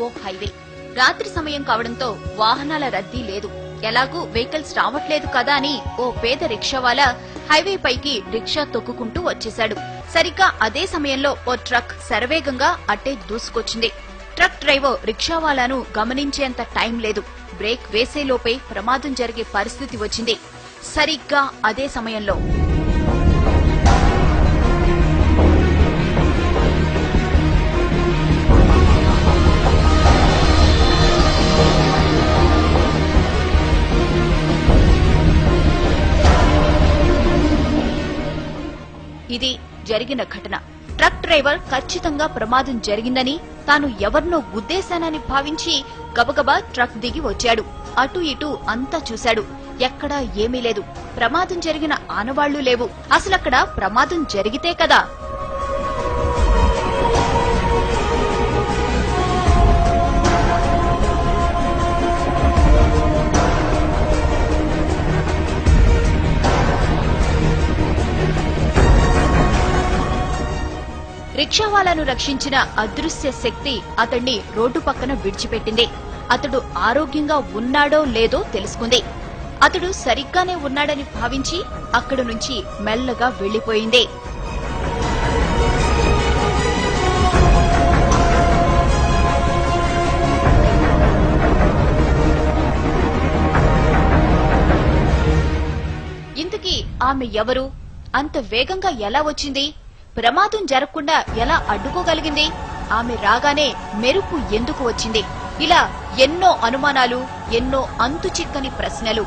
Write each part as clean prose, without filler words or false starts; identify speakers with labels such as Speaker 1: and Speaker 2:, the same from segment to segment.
Speaker 1: ఓ highway. రాత్రి సమయం కావడంతో వాహనాల రద్దీ లేదు. ఎలాగూ వెహికల్స్ రావట్లేదు కదా అని ఓ పేద రిక్షావాలా హైవే పైకి రిక్షా తొక్కుకుంటూ వచ్చేశాడు. సరిగ్గా అదే సమయంలో ఓ ట్రక్ శరవేగంగా అట్టే దూసుకొచ్చింది. ట్రక్ డ్రైవర్ రిక్షావాలాను గమనించేంత టైం లేదు. బ్రేక్ వేసేలోపే ప్రమాదం జరిగే పరిస్థితి వచ్చింది. సరిగ్గా అదే సమయంలో ఇది జరిగిన ఘటన. ట్రక్ డ్రైవర్ ఖచ్చితంగా ప్రమాదం జరిగిందని, తాను ఎవరినో గుద్దేశానని భావించి గబగబా ట్రక్ దిగి వచ్చాడు. అటు ఇటు అంతా చూశాడు. ఎక్కడా ఏమీ లేదు. ప్రమాదం జరిగిన ఆనవాళ్లు లేవు. అసలక్కడ ప్రమాదం జరిగితే కదా. రిక్షావాలాను రక్షించిన అదృశ్య శక్తి అతణ్ణి రోడ్డు పక్కన విడిచిపెట్టింది. అతడు ఆరోగ్యంగా ఉన్నాడో లేదో తెలుసుకుంది. అతడు సరిగ్గానే ఉన్నాడని భావించి అక్కడి నుంచి మెల్లగా వెళ్లిపోయింది. ఇంతకీ ఆమె ఎవరు? అంత వేగంగా ఎలా వచ్చింది? ప్రమాదం జరగకుండా ఎలా అడ్డుకోగలిగింది? ఆమె రాగానే మెరుపు ఎందుకు వచ్చింది? ఇలా ఎన్నో అనుమానాలు, ఎన్నో అంతుచిక్కని ప్రశ్నలు.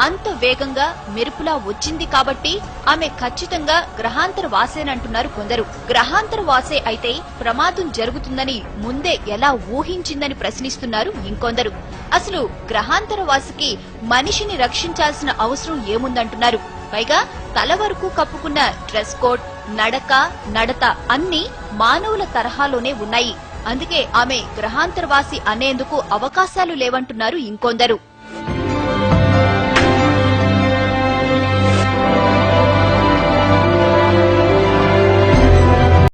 Speaker 1: అంత వేగంగా మెరుపులా వచ్చింది కాబట్టి ఆమె ఖచ్చితంగా గ్రహాంతర వాసేనంటున్నారు కొందరు. గ్రహాంతర వాసే అయితే ప్రమాదం జరుగుతుందని ముందే ఎలా ఊహించిందని ప్రశ్నిస్తున్నారు ఇంకొందరు. అసలు గ్రహాంతర వాసికి మనిషిని రక్షించాల్సిన అవసరం ఏముందంటున్నారు. పైగా తల వరకు కప్పుకున్న డ్రెస్ కోడ్, నడక, నడత అన్నీ మానవుల తరహాలోనే ఉన్నాయి. అందుకే ఆమె గ్రహాంతరవాసి అనేందుకు అవకాశాలు లేవంటున్నారు ఇంకొందరు.